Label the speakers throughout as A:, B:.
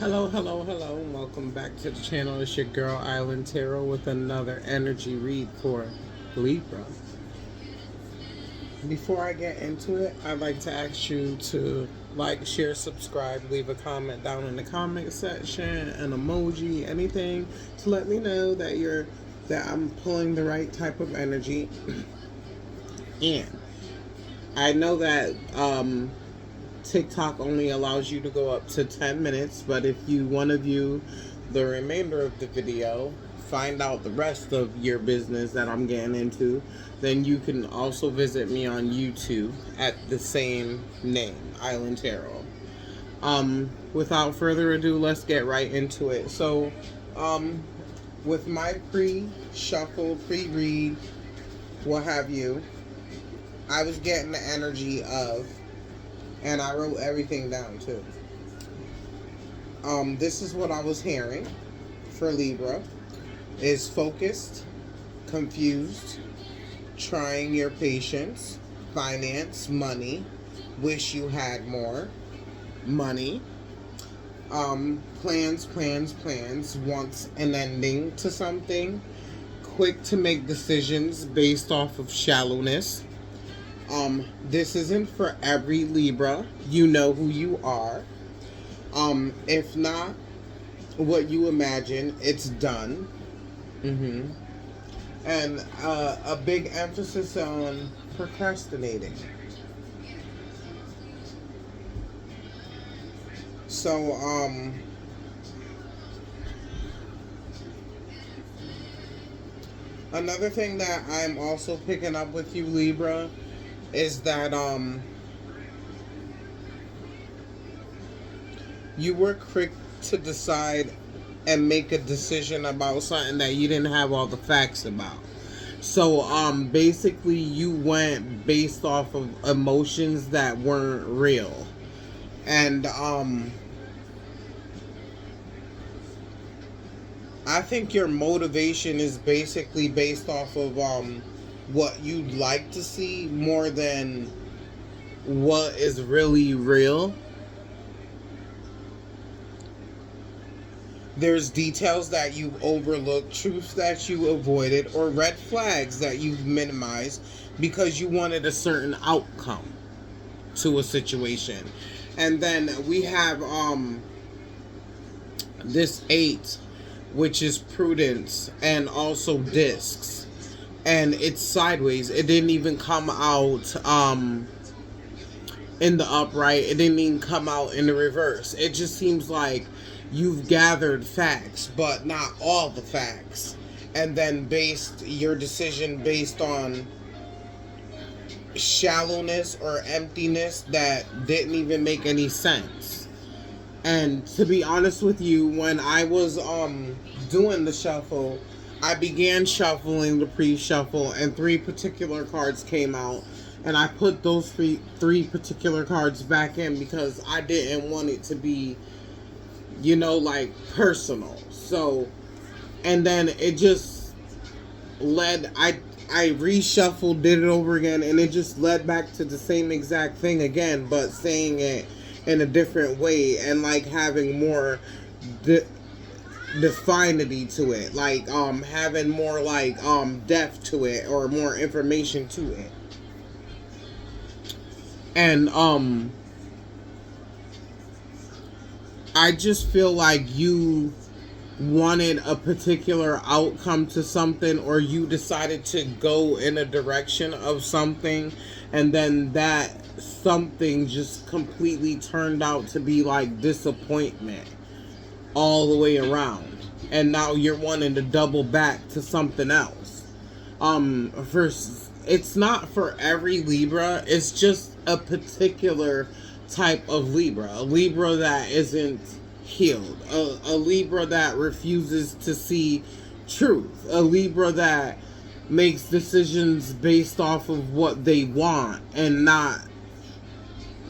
A: Hello, hello, hello, and welcome back to the channel. It's your girl Island Tarot with another energy read for Libra. Before I get into it, I'd like to ask you to like, share, subscribe, leave a comment down in the comment section, an emoji, anything to let me know that I'm pulling the right type of energy. And I know that TikTok only allows you to go up to 10 minutes, but if you want to view the remainder of the video, find out the rest of your business that I'm getting into, then you can also visit me on YouTube at the same name, Island Tarot. Without further ado, let's get right into it. So, with my pre-shuffle, pre-read, what have you, I was getting the energy of, and I wrote everything down too. This is what I was hearing for Libra: is focused, confused, trying your patience, finance, money, wish you had more, money, plans, wants an ending to something, quick to make decisions based off of shallowness. This isn't for every Libra. You know who you are. If not what you imagine, it's done. And a big emphasis on procrastinating. So, another thing that I'm also picking up with you, Libra, is that you were quick to decide and make a decision about something that you didn't have all the facts about. So basically you went based off of emotions that weren't real. And I think your motivation is basically based off of what you'd like to see more than what is really real. There's details that you overlooked, truths that you avoided, or red flags that you've minimized because you wanted a certain outcome to a situation. And then we have this 8, which is prudence, and also discs. And it's sideways. It didn't even come out in the upright. It didn't even come out in the reverse. It just seems like you've gathered facts, but not all the facts, and then based your decision based on shallowness or emptiness that didn't even make any sense. And to be honest with you, when I was doing the shuffle, I began shuffling the pre-shuffle, and 3 particular cards came out, and I put those three particular cards back in because I didn't want it to be, like, personal. So, and then it just led, I reshuffled, did it over again, and it just led back to the same exact thing again, but saying it in a different way, and like having more definity to it, like having more like depth to it, or more information to it. And I just feel like you wanted a particular outcome to something, or you decided to go in a direction of something, and then that something just completely turned out to be like disappointment all the way around, and now you're wanting to double back to something else. It's not for every Libra. It's just a particular type of Libra. A Libra that isn't healed. A Libra that refuses to see truth. A Libra that makes decisions based off of what they want and not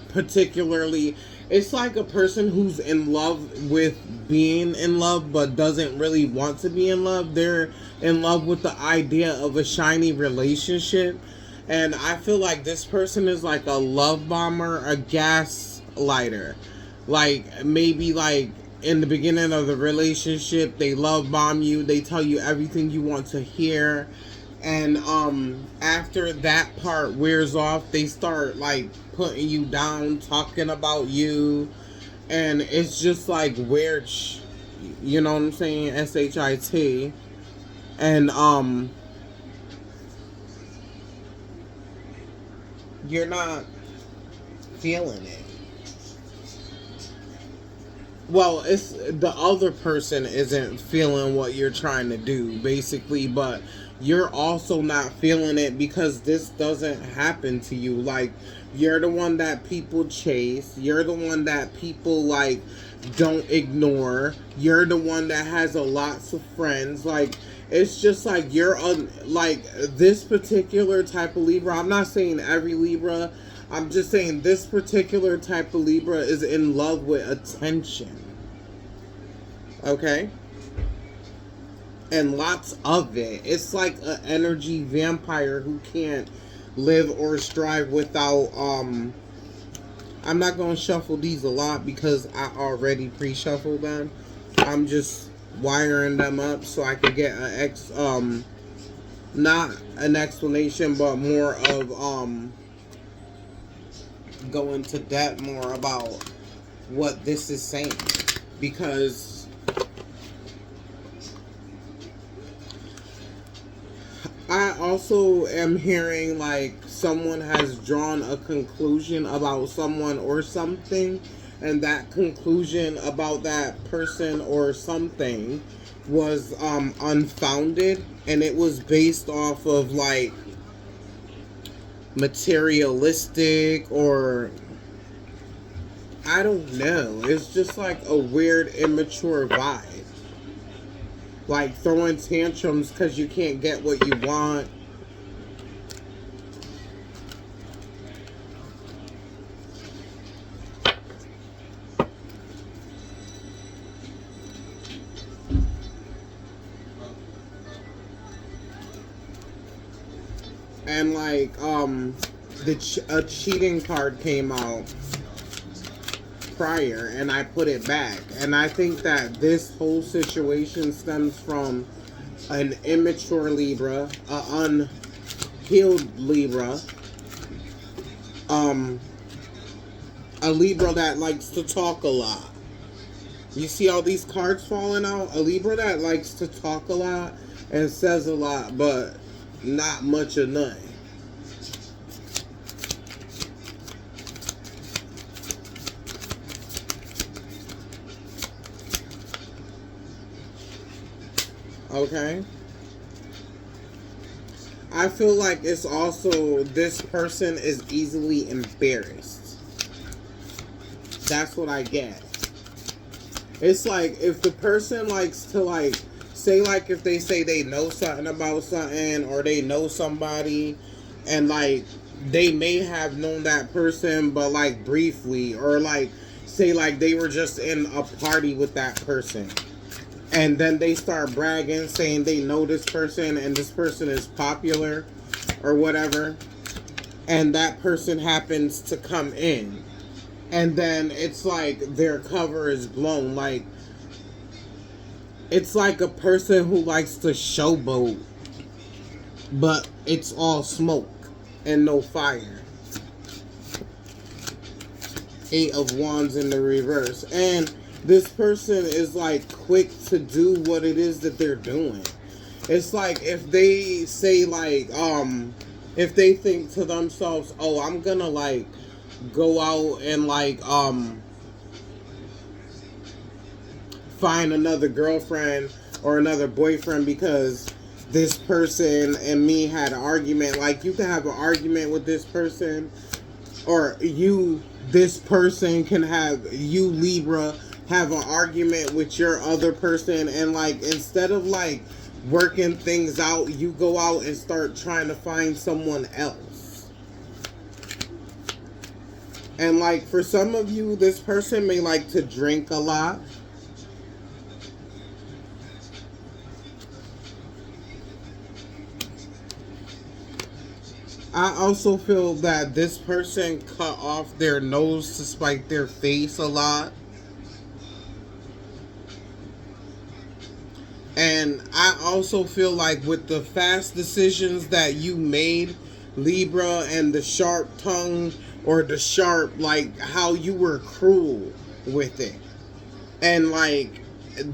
A: particularly. It's like a person who's in love with being in love but doesn't really want to be in love. They're in love with the idea of a shiny relationship. And I feel like this person is like a love bomber, a gas lighter. Like, maybe like in the beginning of the relationship, they love bomb you. They tell you everything you want to hear. And after that part wears off, they start like putting you down, talking about you. And it's just like weird, you know what I'm saying? SHIT. And you're not feeling it. Well, it's the other person isn't feeling what you're trying to do, basically, but you're also not feeling it because this doesn't happen to you. Like, you're the one that people chase, you're the one that people like don't ignore, you're the one that has a lots of friends. Like, it's just like you're on like this particular type of Libra. I'm not saying every Libra. I'm just saying this particular type of Libra is in love with attention. Okay? And lots of it. It's like an energy vampire who can't live or strive without I'm not going to shuffle these a lot because I already pre-shuffled them. I'm just wiring them up so I could get not an explanation but more of go into depth more about what this is saying, because I also am hearing like someone has drawn a conclusion about someone or something, and that conclusion about that person or something was unfounded, and it was based off of like materialistic, or I don't know. It's just like a weird immature vibe. Like throwing tantrums because you can't get what you want. And like a cheating card came out prior and I put it back, and I think that this whole situation stems from an immature Libra, an unhealed Libra, a Libra that likes to talk a lot. You see all these cards falling out? A Libra that likes to talk a lot and says a lot, but not much of nothing. Okay? I feel like it's also, this person is easily embarrassed. That's what I get. It's like if the person likes to like, say like if they say they know something about something, or they know somebody, and like they may have known that person but like briefly, or like say like they were just in a party with that person, and then they start bragging saying they know this person and this person is popular or whatever, and that person happens to come in, and then it's like their cover is blown. Like, it's like a person who likes to showboat, but it's all smoke and no fire. 8 of Wands in the reverse. And this person is like quick to do what it is that they're doing. It's like if they say like, if they think to themselves, oh, I'm gonna like go out and like, find another girlfriend or another boyfriend because this person and me had an argument. Like, you can have an argument with this person, or this person can have, you Libra, have an argument with your other person, and like, instead of like working things out, you go out and start trying to find someone else. And like, for some of you, this person may like to drink a lot. I also feel that this person cut off their nose to spite their face a lot. And I also feel like with the fast decisions that you made, Libra, and the sharp tongue, or the sharp, like how you were cruel with it, and like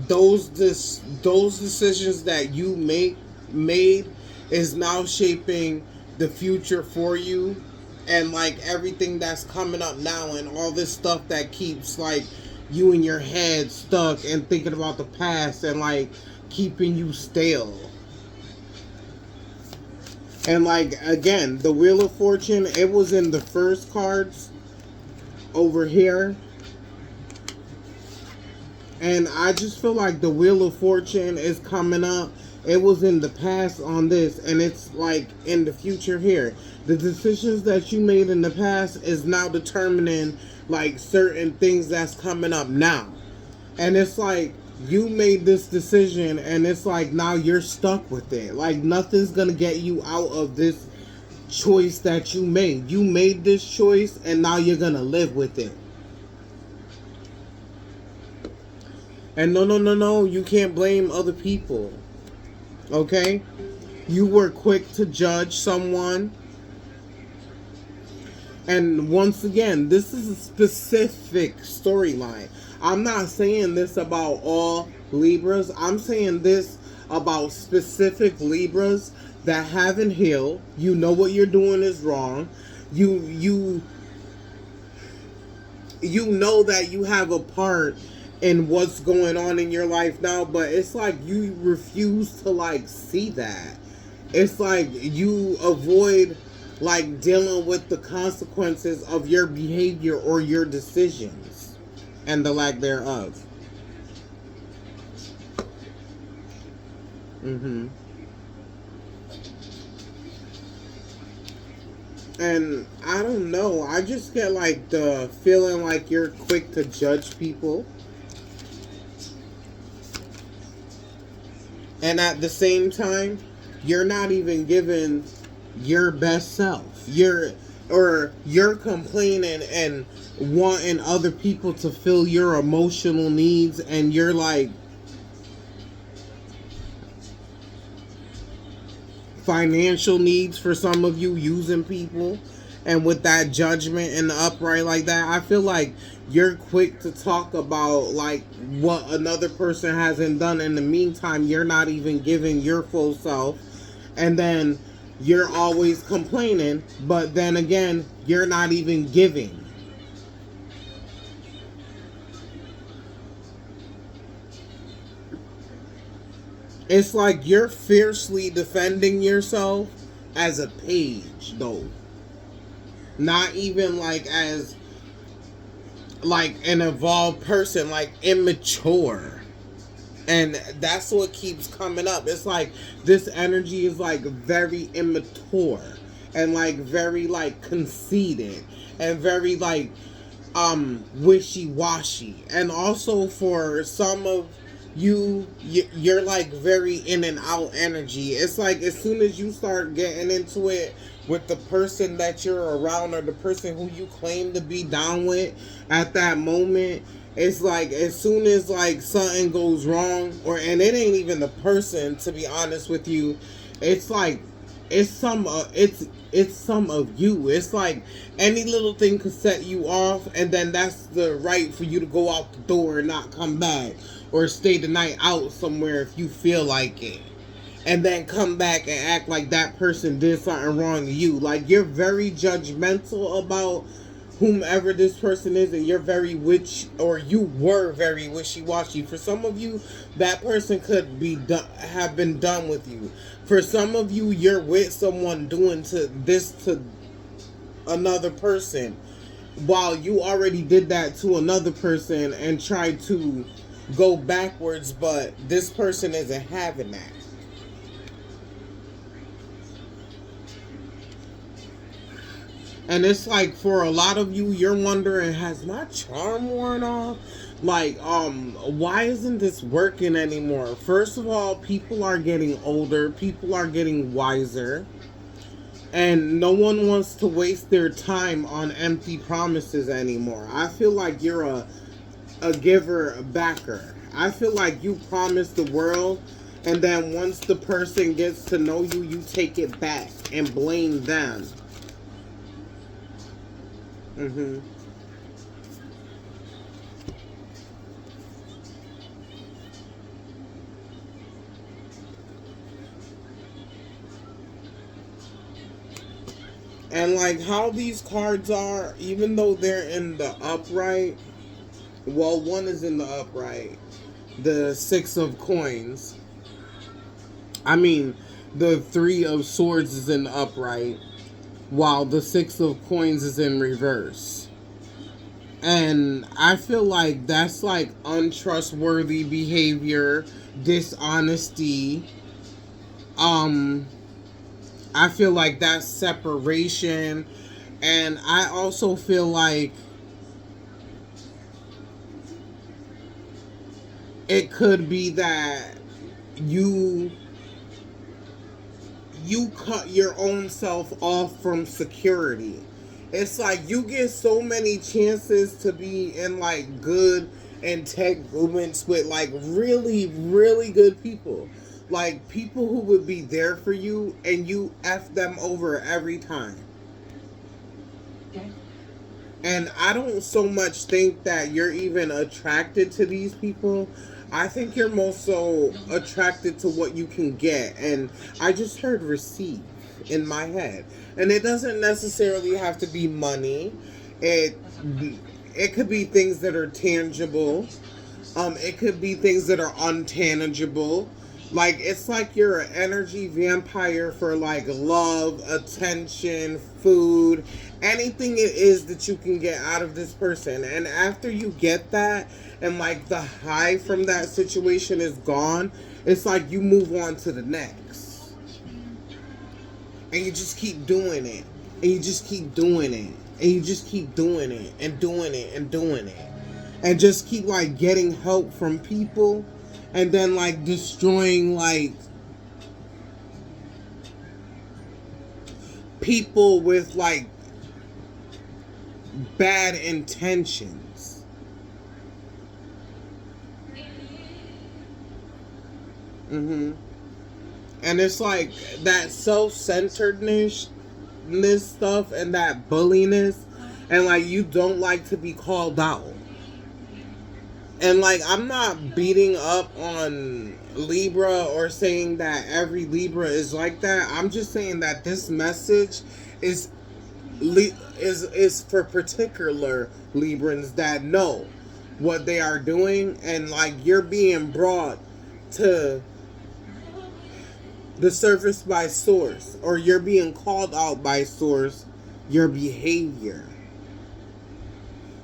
A: those decisions that you made is now shaping the future for you, and like everything that's coming up now, and all this stuff that keeps like you in your head stuck and thinking about the past, and like keeping you stale. And like again, the Wheel of Fortune, it was in the first cards over here. And I just feel like the Wheel of Fortune is coming up. It was in the past on this, and it's like in the future here. The decisions that you made in the past is now determining like certain things that's coming up now. And it's like you made this decision, and it's like now you're stuck with it. Like nothing's gonna get you out of this choice that you made. You made this choice, and now you're gonna live with it. And no, you can't blame other people. Okay? You were quick to judge someone. And once again, this is a specific storyline. I'm not saying this about all Libras. I'm saying this about specific Libras that haven't healed. You know what you're doing is wrong. You know that you have a part in what's going on in your life now, but it's like you refuse to like see that. It's like you avoid like dealing with the consequences of your behavior or your decisions and the lack thereof. And I don't know, I just get like the feeling like you're quick to judge people. And at the same time, you're not even giving your best self. You're complaining and wanting other people to fill your emotional needs, and you're like financial needs for some of you, using people. And with that judgment and the upright like that, I feel like you're quick to talk about like what another person hasn't done. In the meantime, you're not even giving your full self. And then you're always complaining, but then again, you're not even giving. It's like you're fiercely defending yourself as a page, though. Not even like as like an evolved person, like immature. And that's what keeps coming up. It's like this energy is like very immature, and like very like conceited, and very like wishy-washy. And also for some of you're like very in and out energy. It's like as soon as you start getting into it with the person that you're around, or the person who you claim to be down with at that moment, it's like as soon as like something goes wrong, and it ain't even the person, to be honest with you, it's like it's some of you. It's like any little thing could set you off, and then that's the right for you to go out the door and not come back, or stay the night out somewhere if you feel like it, and then come back and act like that person did something wrong to you. Like you're very judgmental about whomever this person is, and you were very wishy-washy. For some of you, that person could be have been done with you. For some of you, you're with someone doing this to another person, while you already did that to another person and tried to go backwards, but this person isn't having that. And it's like for a lot of you, you're wondering, has my charm worn off? Like, why isn't this working anymore? First of all, people are getting older, people are getting wiser, and no one wants to waste their time on empty promises anymore. I feel like you're a giver, a backer. I feel like you promised the world, And then once the person gets to know you, you take it back and blame them. Mm-hmm. And like how these cards are, even though they're in the upright, well, one is in the upright, the Six of Coins. I mean, the Three of Swords is in the upright, while the Six of Coins is in reverse. And I feel like that's like untrustworthy behavior, dishonesty. Um, I feel like that's separation. And I also feel like it could be that you you cut your own self off from security. It's like you get so many chances to be in like good entanglements with like really, really good people. Like people who would be there for you and you F them over every time. And I don't so much think that you're even attracted to these people. I think you're more so attracted to what you can get. And I just heard receive in my head. And it doesn't necessarily have to be money. It it could be things that are tangible. It could be things that are untangible. Like it's like you're an energy vampire for like love, attention, food, anything it is that you can get out of this person. And after you get that and like the high from that situation is gone, it's like you move on to the next. And you just keep doing it. And you just keep doing it. And you just keep doing it and doing it and doing it. And just keep like getting help from people and then like destroying like people with like bad intentions. Mm-hmm. And it's like that self-centeredness stuff and that bulliness, and like you don't like to be called out. And like I'm not beating up on Libra or saying that every Libra is like that. I'm just saying that this message is is for particular Librans that know what they are doing, and like you're being brought to the surface by source, or you're being called out by source, your behavior.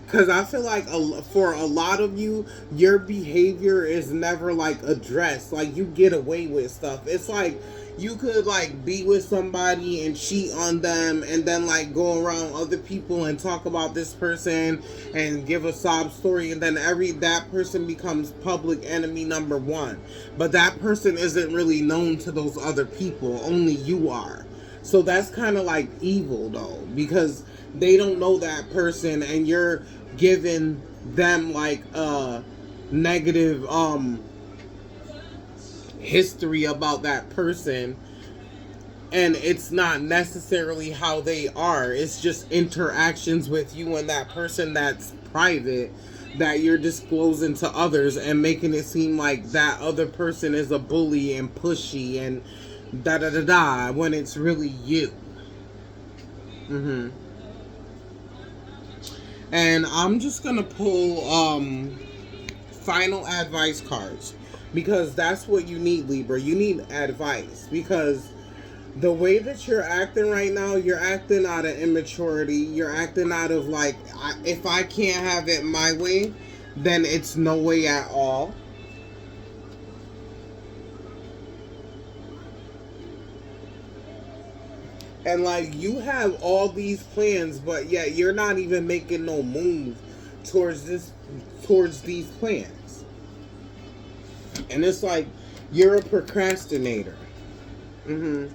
A: Because I feel like for a lot of you, your behavior is never like addressed. Like you get away with stuff. It's like you could like be with somebody and cheat on them and then like go around other people and talk about this person and give a sob story, and then that person becomes public enemy number one. But that person isn't really known to those other people. Only you are. So that's kind of like evil though, because they don't know that person and you're giving them like a negative history about that person, and it's not necessarily how they are. It's just interactions with you and that person that's private that you're disclosing to others and making it seem like that other person is a bully and pushy and da da da da when it's really you. Mm-hmm. And I'm just gonna pull final advice cards, because that's what you need, Libra. You need advice, because the way that you're acting right now, you're acting out of immaturity. You're acting out of like, if I can't have it my way, then it's no way at all. And like you have all these plans, but yet you're not even making no move towards these plans. And it's like you're a procrastinator. Mm-hmm.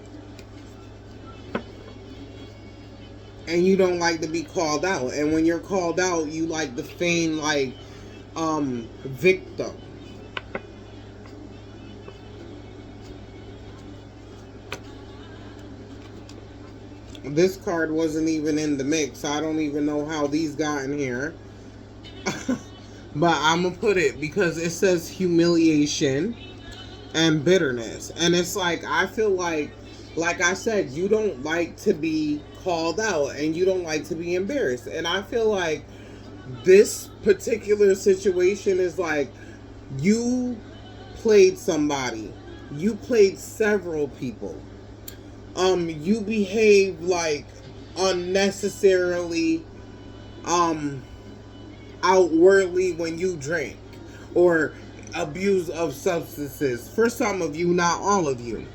A: And you don't like to be called out. And when you're called out, you like to feign like victim. This card wasn't even in the mix. I don't even know how these got in here. But I'm going to put it because it says humiliation and bitterness. And it's like, I feel like I said, you don't like to be called out and you don't like to be embarrassed. And I feel like this particular situation is like, you played somebody, you played several people, you behave like unnecessarily outwardly when you drink or abuse of substances. For some of you, not all of you.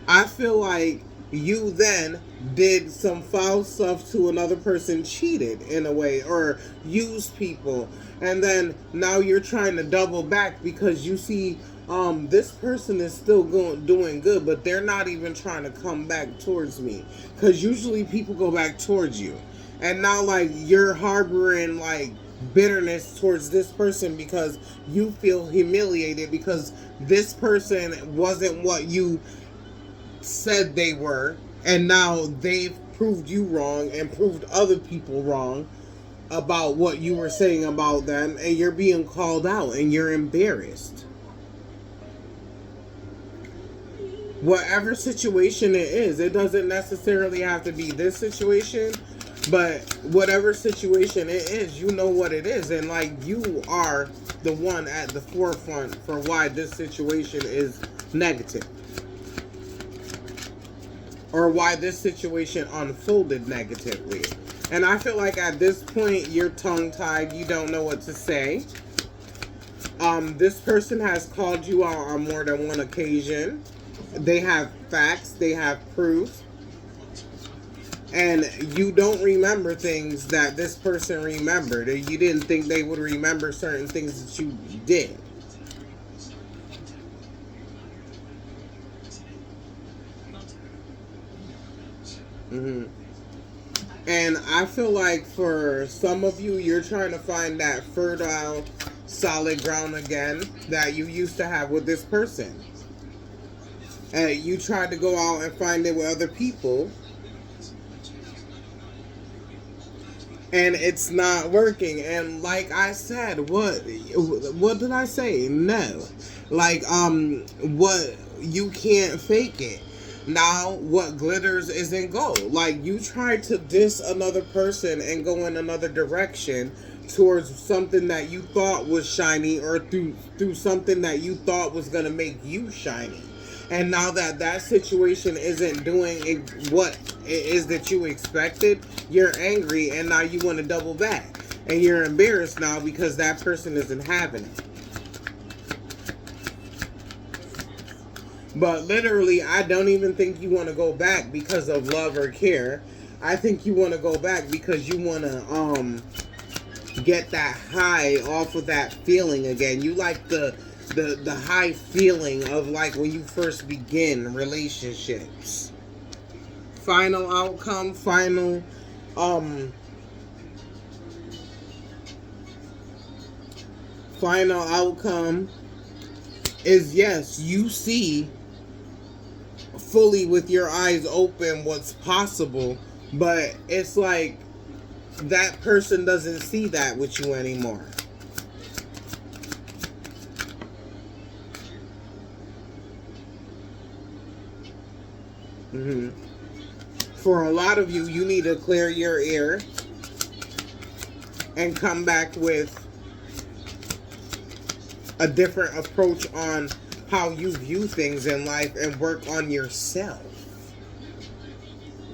A: I feel like you then did some foul stuff to another person, cheated in a way, or used people, and then now you're trying to double back because you see this person is still doing good, but they're not even trying to come back towards me, because usually people go back towards you, and now like you're harboring like bitterness towards this person because you feel humiliated because this person wasn't what you said they were, and now they've proved you wrong and proved other people wrong about what you were saying about them, and you're being called out and you're embarrassed. Whatever situation it is, it doesn't necessarily have to be this situation, but whatever situation it is, you know what it is, and like you are the one at the forefront for why this situation is negative, or why this situation unfolded negatively. And I feel like at this point, you're tongue-tied. You don't know what to say. This person has called you out on more than one occasion. They have facts. They have proof. And you don't remember things that this person remembered. Or you didn't think they would remember certain things that you did. Mm-hmm. And I feel like for some of you, you're trying to find that fertile, solid ground again that you used to have with this person. And you tried to go out and find it with other people, and it's not working. And like I said, what did I say? No. Like what, you can't fake it. Now what glitters isn't gold. Like, you tried to diss another person and go in another direction towards something that you thought was shiny, or through something that you thought was going to make you shiny. And now that that situation isn't doing what it is that you expected, you're angry, and now you want to double back. And you're embarrassed now because that person isn't having it. But literally, I don't even think you want to go back because of love or care. I think you want to go back because you want to get that high off of that feeling again. You like the high feeling of like when you first begin relationships. Final outcome, final outcome is, yes, you see fully with your eyes open what's possible, but it's like that person doesn't see that with you anymore. Mm-hmm. For a lot of you, you need to clear your ear and come back with a different approach on how you view things in life and work on yourself.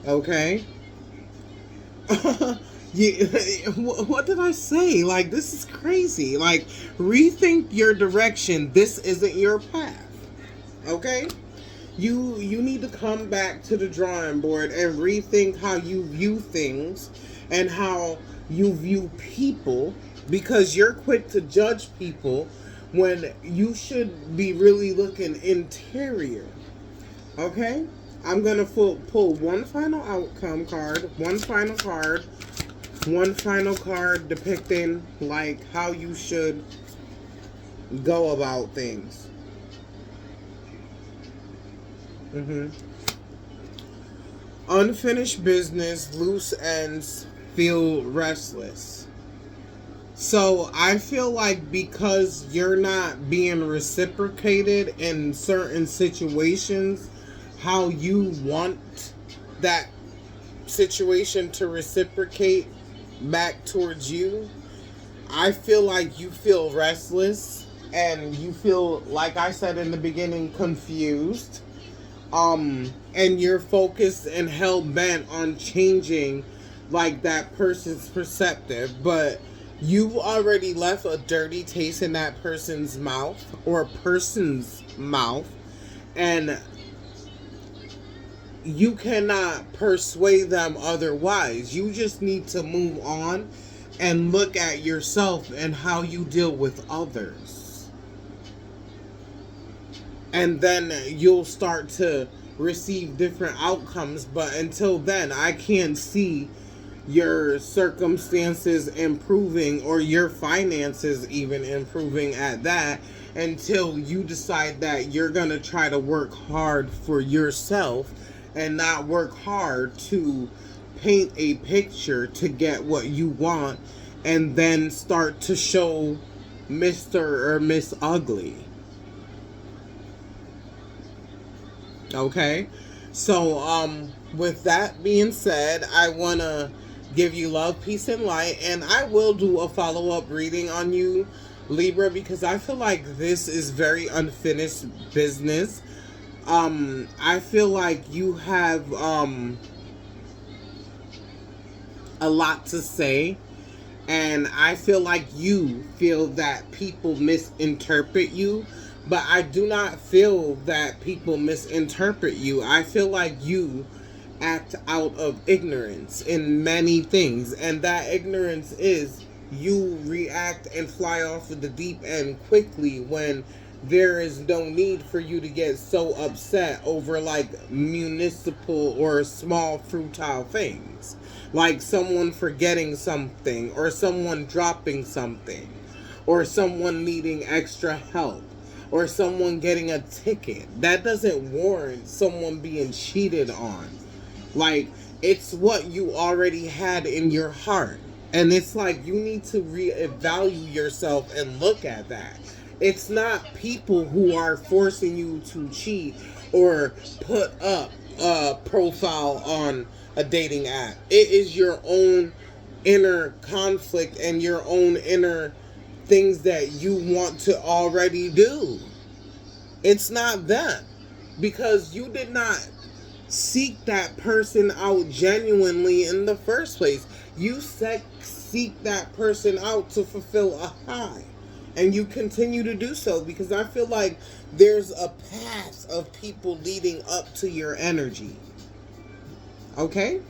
A: Okay? What did I say? Like, this is crazy. Like, rethink your direction. This isn't your path. Okay? You need to come back to the drawing board and rethink how you view things and how you view people, because you're quick to judge people when you should be really looking interior. Okay? I'm going to pull one final outcome card, one final card depicting like how you should go about things. Unfinished business, loose ends, feel restless. So I feel like because you're not being reciprocated in certain situations, how you want that situation to reciprocate back towards you, I feel like you feel restless and you feel, like I said in the beginning, confused. And you're focused and hell bent on changing like that person's perspective, but you've already left a dirty taste in that person's mouth or person's mouth, and you cannot persuade them otherwise. You just need to move on and look at yourself and how you deal with others. And then you'll start to receive different outcomes. But until then, I can't see your circumstances improving or your finances even improving at that until you decide that you're going to try to work hard for yourself and not work hard to paint a picture to get what you want and then start to show Mr. or Miss Ugly. Okay? So, with that being said, I want to give you love, peace, and light, and I will do a follow-up reading on you, Libra, because I feel like this is very unfinished business. I feel like you have a lot to say, and I feel like you feel that people misinterpret you, but I do not feel that people misinterpret you. I feel like you act out of ignorance in many things, and that ignorance is you react and fly off of the deep end quickly when there is no need for you to get so upset over like municipal or small futile things, like someone forgetting something or someone dropping something or someone needing extra help or someone getting a ticket. That doesn't warrant someone being cheated on. Like, it's what you already had in your heart. And it's like you need to reevaluate yourself and look at that. It's not people who are forcing you to cheat or put up a profile on a dating app. It is your own inner conflict and your own inner things that you want to already do. It's not them. Because you did not seek that person out genuinely in the first place. You seek that person out to fulfill a high. And you continue to do so because I feel like there's a path of people leading up to your energy. Okay?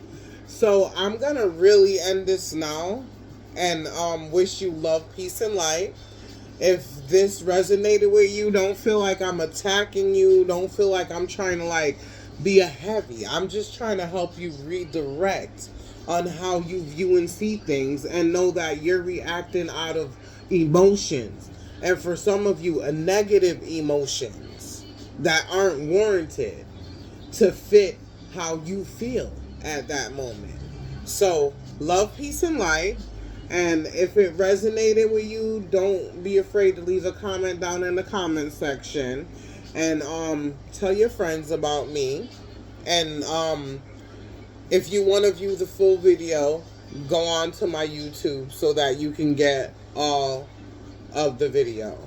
A: So I'm going to really end this now and wish you love, peace, and light. If this resonated with you, don't feel like I'm attacking you. Don't feel like I'm trying to like be a heavy. I'm just trying to help you redirect on how you view and see things and know that you're reacting out of emotions. And for some of you, a negative emotions that aren't warranted to fit how you feel at that moment. So, love, peace, and light. And if it resonated with you, don't be afraid to leave a comment down in the comment section. And tell your friends about me. And if you want to view the full video, go on to my YouTube so that you can get all of the video.